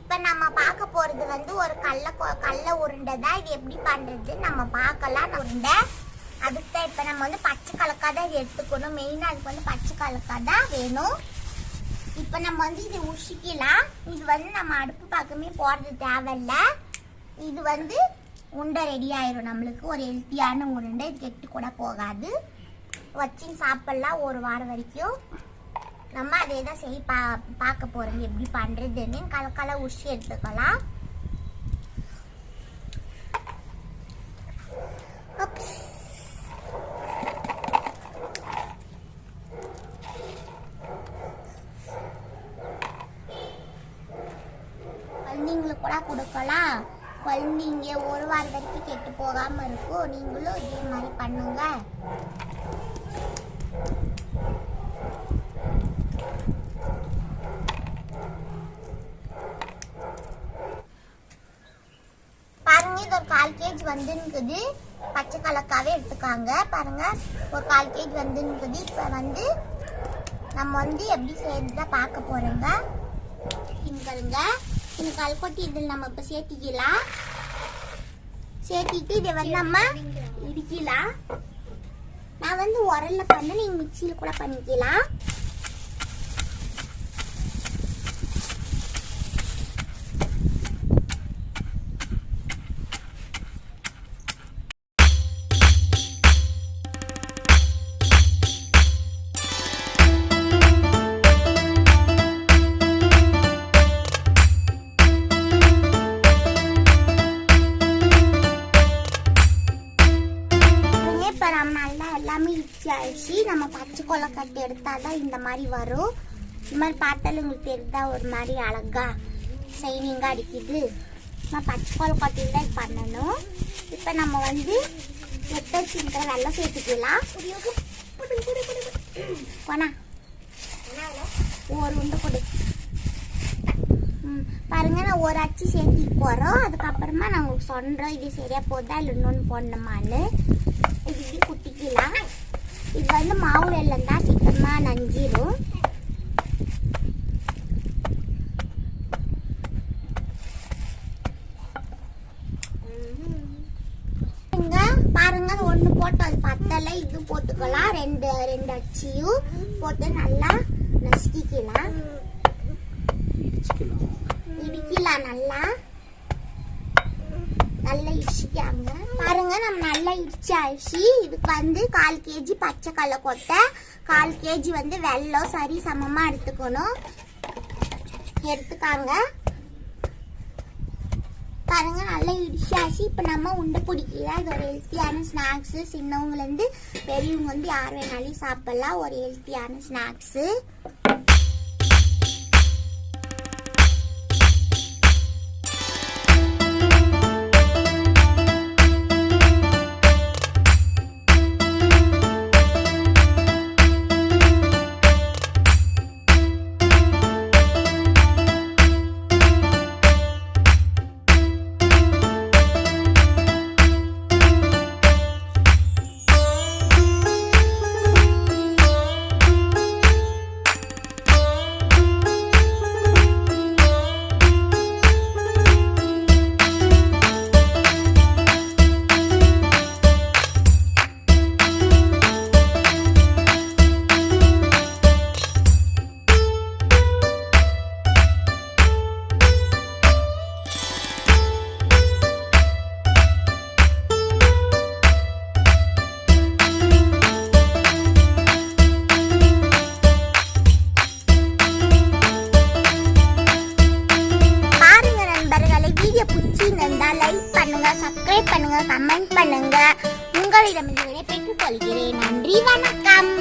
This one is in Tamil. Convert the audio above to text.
இப்போ நம்ம பார்க்க போறது வந்து ஒரு கடலை உருண்டை தான். இது எப்படி பண்றது நம்ம பார்க்கலாம். உருண்டை அதுக்கு தான் இப்போ நம்ம வந்து பச்சை கலக்காய் தான் இது எடுத்துக்கணும். மெயினாக அதுக்கு வந்து பச்சை கலக்காய் தான் வேணும். இப்போ நம்ம வந்து இது உஷிக்கலாம். இது வந்து நம்ம அடுப்பு பக்கமே போடுறது தேவையில்ல. இது வந்து உருண்டை ரெடி ஆயிரும். நம்மளுக்கு ஒரு ஹெல்த்தியான உருண்டை. இது கெட்டு கூட போகாது. வச்சு சாப்பிடலாம் ஒரு வாரம் வரைக்கும். நம்ம அதே தான் செய்ய பார்க்க போறோம் எப்படி பண்றதுன்னு. கலக்கலை உஷி எடுத்துக்கலாம். குழந்தைங்களுக்கு கூட கொடுக்கலாம். குழந்தைங்க ஒரு வாரம் வரைக்கும் கெட்டு போகாம இருக்கும். நீங்களும் இதே மாதிரி பண்ணுங்க. பாருங்க, இது ஒரு 1/4 kg வந்துருக்குது. பச்சை கலக்காவே எடுத்துக்காங்க. பாருங்க, ஒரு 1/4 kg வந்துருக்குது. இப்போ வந்து நம்ம வந்து எப்படி செய்யறதுதான் பார்க்க போறோங்க. இங்கங்க இந்த கல்கொட்டி இதில் நம்ம இப்போ சேர்த்திக்கலாம். சேர்த்திட்டு இதை வந்து நம்ம இடிக்கலாம். நான் வந்து உரல்ல பண்ண, நீங்க மிக்சியில கூட பண்ணிக்கலாம். எல்லாமே இடிச்சு ஆயிடுச்சு. நம்ம பச்சை கொலக்கட்டை எடுத்தாதான் இந்த மாதிரி வரும். இந்த மாதிரி பார்த்தாலும் உங்களுக்கு தெரியுதா ஒரு மாதிரி அழகா சைனிங்கா அடிக்குது. நம்ம பச்சை கொலக்கட்டையில் தான் பண்ணணும். இப்போ நம்ம வந்து வெட்டச்சிருக்கிற வெள்ளம் சேர்த்துக்கலாம். போனா ஒரு உண்டை கொடு. பாருங்க, நான் ஒரு அச்சு சேர்த்திட்டு போறோம். அதுக்கப்புறமா நான் உங்களுக்கு சொல்றோம் இது சரியா போதா இல்லை இன்னொன்று போடணுமான்னு. இது இப்படி குட்டிக்கலாம். இது வந்து மாவு வெல்லம் தான், சீக்கிரமா நஞ்சிரும். பாருங்க, ஒண்ணு போட்டு அது பத்தலை. இது போட்டுக்கலாம். ரெண்டு அச்சியும் போட்டு நல்லா நசுக்கிக்கலாம். இடிக்கலாம். நல்லா இடிச்சிக்காங்க. பாருங்க, நம்ம நல்லா இடிச்சாச்சு. இதுக்கு வந்து 1/4 kg பச்சை கடலை கொட்டை, 1/4 kg வந்து வெல்லம் சரி சமமா எடுத்துக்கணும். எடுத்துக்காங்க. பாருங்க, நல்லா இடிச்சாச்சு. இப்போ நம்ம உண்டை பிடிக்கலாம். இது ஒரு ஹெல்த்தியான ஸ்நாக்ஸு. சின்னவங்கலேருந்து பெரியவங்க வந்து யார் வேணாலும் சாப்பிடலாம். ஒரு ஹெல்த்தியான ஸ்நாக்ஸு. லைக் பண்ணுங்க, சப்ஸ்கிரைப் பண்ணுங்க, கமெண்ட் பண்ணுங்க. உங்களிடமிருந்து விடைபெற்றுக் கொள்கிறேன். நன்றி, வணக்கம்.